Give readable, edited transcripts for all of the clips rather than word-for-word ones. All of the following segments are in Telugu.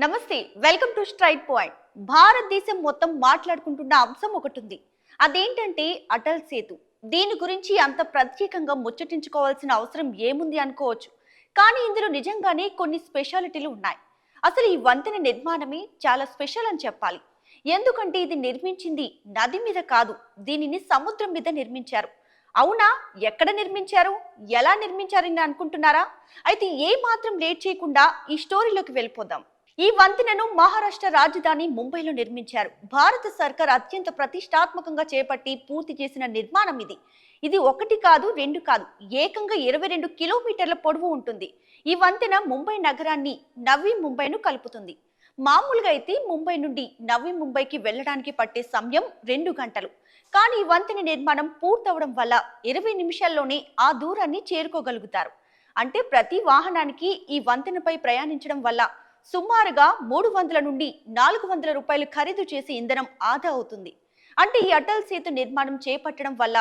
నమస్తే, వెల్కమ్ టు స్ట్రైట్ పాయింట్. భారతదేశం మొత్తం మాట్లాడుకుంటున్న అంశం ఒకటి ఉంది. అదేంటంటే అటల్ సేతు. దీని గురించి అంత ప్రత్యేకంగా ముచ్చటించుకోవాల్సిన అవసరం ఏముంది అనుకోవచ్చు. కానీ ఇందులో నిజంగానే కొన్ని స్పెషాలిటీలు ఉన్నాయి. అసలు ఈ వంతెన నిర్మాణమే చాలా స్పెషల్ అని చెప్పాలి. ఎందుకంటే ఇది నిర్మించింది నది మీద కాదు, దీనిని సముద్రం మీద నిర్మించారు. అవునా? ఎక్కడ నిర్మించారు, ఎలా నిర్మించారని అనుకుంటున్నారా? అయితే ఏ మాత్రం లేట్ చేయకుండా ఈ స్టోరీలోకి వెళ్ళిపోదాం. ఈ వంతెనను మహారాష్ట్ర రాజధాని ముంబైలో నిర్మించారు. భారత సర్కార్ అత్యంత ప్రతిష్టాత్మకంగా చేపట్టి పూర్తి చేసిన నిర్మాణం ఇది. ఇది ఒకటి కాదు, రెండు కాదు, ఏకంగా 22 కిలోమీటర్ల పొడవు ఉంటుంది. ఈ వంతెన ముంబై నగరాన్ని నవీ ముంబైను కలుపుతుంది. మామూలుగా అయితే ముంబై నుండి నవీ ముంబైకి వెళ్ళడానికి పట్టే సమయం 2 గంటలు. కానీ ఈ వంతెన నిర్మాణం పూర్తవడం వల్ల 20 నిమిషాల్లోనే ఆ దూరాన్ని చేరుకోగలుగుతారు. అంటే ప్రతి వాహనానికి ఈ వంతెనపై ప్రయాణించడం వల్ల సుమారుగా 300 నుండి 400 రూపాయలు ఖరీదు చేసే ఇంధనం ఆదా అవుతుంది. అంటే ఈ అటల్ సేతు నిర్మాణం చేపట్టడం వల్ల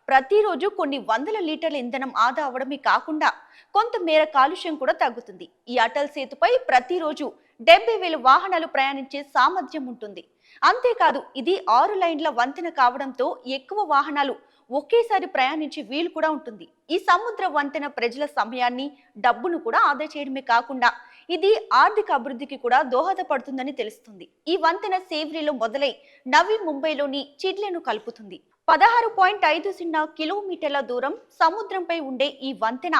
ప్రతిరోజు కొన్ని వందల లీటర్ల ఇంధనం ఆదా అవడమే కాకుండా కొంతమేర కాలుష్యం కూడా తగ్గుతుంది. ఈ అటల్ సేతుపై ప్రతిరోజు 70,000 వాహనాలు ప్రయాణించే సామర్థ్యం ఉంటుంది. అంతేకాదు, ఇది 6 లైన్ల వంతెన కావడంతో ఎక్కువ వాహనాలు ఒకేసారి ప్రయాణించే వీలు కూడా ఉంటుంది. ఈ సముద్ర వంతెన ప్రజల సమయాన్ని, డబ్బును కూడా ఆదా చేయడమే కాకుండా ఇది ఆర్థిక అభివృద్ధికి కూడా దోహదపడుతుందని తెలుస్తుంది. ఈ వంతెన సేవ్రీలో మొదలై నవీ ముంబైలోని చిడ్లను కలుపుతుంది. 16.50 కిలోమీటర్ల దూరం సముద్రంపై ఉండే ఈ వంతెన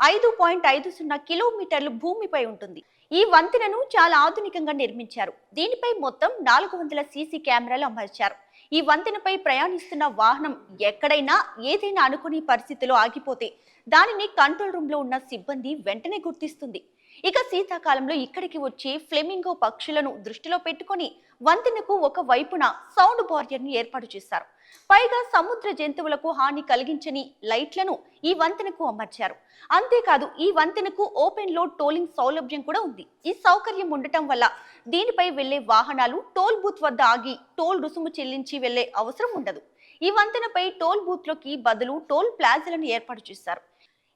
5.50 కిలోమీటర్లు భూమిపై ఉంటుంది. ఈ వంతెనను చాలా ఆధునికంగా నిర్మించారు. దీనిపై మొత్తం 400 సీసీ కెమెరాలు అమర్చారు. ఈ వంతెనపై ప్రయాణిస్తున్న వాహనం ఎక్కడైనా ఏదైనా అనుకునే పరిస్థితిలో ఆగిపోతే దానిని కంట్రోల్ రూమ్ లో ఉన్న సిబ్బంది వెంటనే గుర్తిస్తుంది. ఇక శీతాకాలంలో ఇక్కడికి వచ్చే ఫ్లెమింగో పక్షులను దృష్టిలో పెట్టుకొని వంతెనకు ఒక వైపున సౌండ్ బారియర్ ని ఏర్పాటు చేశారు. పైగా సముద్ర జంతువులకు హాని కలిగించని లైట్లను ఈ వంతెనకు అమర్చారు. అంతేకాదు, ఈ వంతెనకు ఓపెన్ లోడ్ టోలింగ్ సౌలభ్యం కూడా ఉంది. ఈ సౌకర్యం ఉండటం వల్ల దీనిపై వెళ్లే వాహనాలు టోల్ బూత్ వద్ద ఆగి టోల్ రుసుము చెల్లించి వెళ్లే అవసరం ఉండదు. ఈ వంతెనపై టోల్ బూత్ లోకి బదులు టోల్ ప్లాజాలను ఏర్పాటు చేశారు.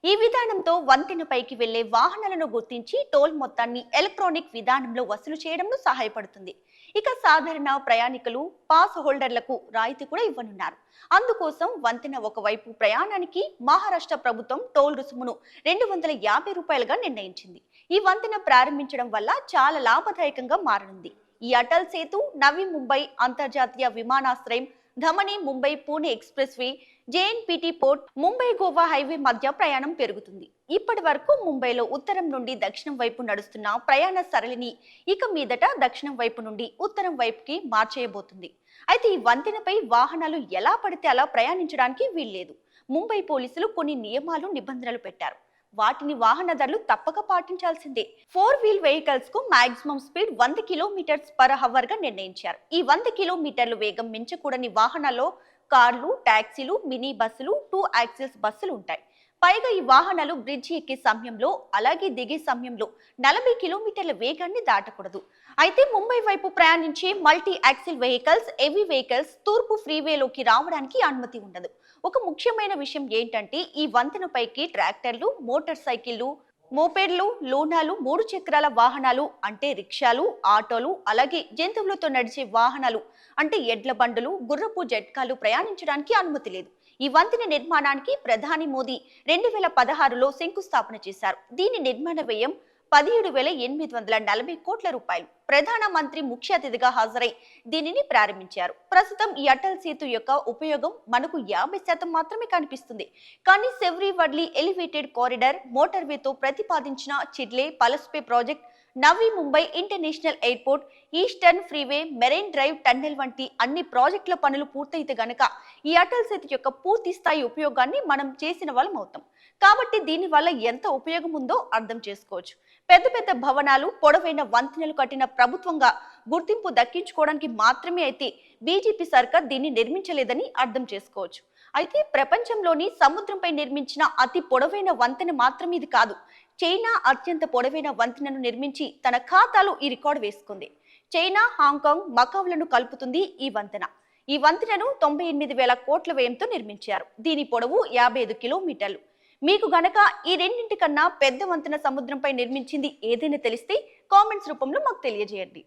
ఈ విధానంతో వంతెనపైకి వెళ్లే వాహనాలను గుర్తించి టోల్ మొత్తాన్ని ఎలక్ట్రానిక్ విధానంలో వసూలు చేయడంలో సహాయపడుతుంది. ఇక సాధారణ ప్రయాణికులు, పాస్ హోల్డర్లకు రాయితీ కూడా ఇవ్వనున్నారు. అందుకోసం వంతెన ఒకవైపు ప్రయాణానికి మహారాష్ట్ర ప్రభుత్వం టోల్ రుసుమును 250 రూపాయలుగా నిర్ణయించింది. ఈ వంతెన ప్రారంభించడం వల్ల చాలా లాభదాయకంగా మారనుంది. ఈ అటల్ సేతు నవీ ముంబై అంతర్జాతీయ విమానాశ్రయం, ధమని Mumbai Pune expressway, JNPT port, Mumbai Goa highway మధ్య ప్రయాణం పెరుగుతుంది. ఇప్పటి వరకు ముంబైలో ఉత్తరం నుండి దక్షిణం వైపు నడుస్తున్న ప్రయాణ సరళిని ఇక మీదట దక్షిణం వైపు నుండి ఉత్తరం వైపుకి మార్చేయబోతుంది. అయితే ఈ వంతెనపై వాహనాలు ఎలా పడితే అలా ప్రయాణించడానికి వీల్లేదు. ముంబై పోలీసులు కొన్ని నియమాలు, నిబంధనలు పెట్టారు. వాటిని వాహనదారులు తప్పక పాటించాల్సిందే. 4 వీల్ వెహికల్స్ కు మాక్సిమం స్పీడ్ 100 km/h గా నిర్ణయించారు. ఈ 100 కిలోమీటర్లు వేగం మించకూడని వాహనాల్లో కార్లు, టాక్సీలు, మినీ బస్సులు, 2 యాక్సిల్స్ బస్సులు ఉంటాయి. పైగా ఈ వాహనాలు బ్రిడ్జి ఎక్కే సమయంలో, అలాగే దిగే సమయంలో 40 కిలోమీటర్ల వేగాన్ని దాటకూడదు. అయితే ముంబై వైపు ప్రయాణించే multi axle vehicles, heavy vehicles తూర్పు ఫ్రీవేలోకి రావడానికి అనుమతి ఉండదు. ఒక ముఖ్యమైన విషయం ఏంటంటే ఈ వంతెనపైకి ట్రాక్టర్లు, మోటార్ సైకిళ్లు, మోపెడ్లు, లోనాలు, 3 చక్రాల వాహనాలు అంటే రిక్షాలు, ఆటోలు, అలాగే జంతువులతో నడిచే వాహనాలు అంటే ఎడ్ల బండులు, గుర్రపు జట్కాలు ప్రయాణించడానికి అనుమతి లేదు. ఈ వంతెన నిర్మాణానికి ప్రధాని మోదీ 2016లో శంకుస్థాపన చేశారు. దీని నిర్మాణ వ్యయం 17,840 కోట్ల రూపాయలు. ప్రధానమంత్రి ముఖ్య అతిథిగా హాజరై దీనిని ప్రారంభించారు. ప్రస్తుతం ఈ అటల్ సేతు యొక్క ఉపయోగం మనకు 50% మాత్రమే కనిపిస్తుంది. కానీ సెవ్రీ వడ్లీ ఎలివేటెడ్ కారిడార్, మోటార్వేతో ప్రతిపాదించిన Chirle Palaspe project, Navi Mumbai international airport, Eastern Freeway, Marine Drive tunnel వంటి అన్ని ప్రాజెక్టుల పనులు పూర్తయితే గనక ఈ అటల్ సేతు యొక్క పూర్తి స్థాయి ఉపయోగాన్ని మనం చేసిన వాళ్ళం అవుతాం. కాబట్టి దీని వల్ల ఎంత ఉపయోగం ఉందో అర్థం చేసుకోవచ్చు. పెద్ద పెద్ద భవనాలు, పొడవైన వంతెనలు కట్టిన ప్రభుత్వంగా గుర్తింపు దక్కించుకోవడానికి మాత్రమే అయితే బీజేపీ సర్కార్ దీన్ని నిర్మించలేదని అర్థం చేసుకోవచ్చు. అయితే ప్రపంచంలోని సముద్రంపై నిర్మించిన అతి పొడవైన వంతెన మాత్రమే ఇది కాదు. చైనా అత్యంత పొడవైన వంతెనను నిర్మించి తన ఖాతాలో ఈ రికార్డు వేసుకుంది. చైనా, హాంకాంగ్, మకావులను కలుపుతుంది ఈ వంతెన. ఈ వంతెనను 98,000 కోట్ల వ్యయంతో నిర్మించారు. దీని పొడవు 55 కిలోమీటర్లు. మీకు గనక ఈ రెండింటి కన్నా పెద్ద వంతెన సముద్రంపై నిర్మించింది ఏదైనా తెలిస్తే కామెంట్స్ రూపంలో మాకు తెలియజేయండి.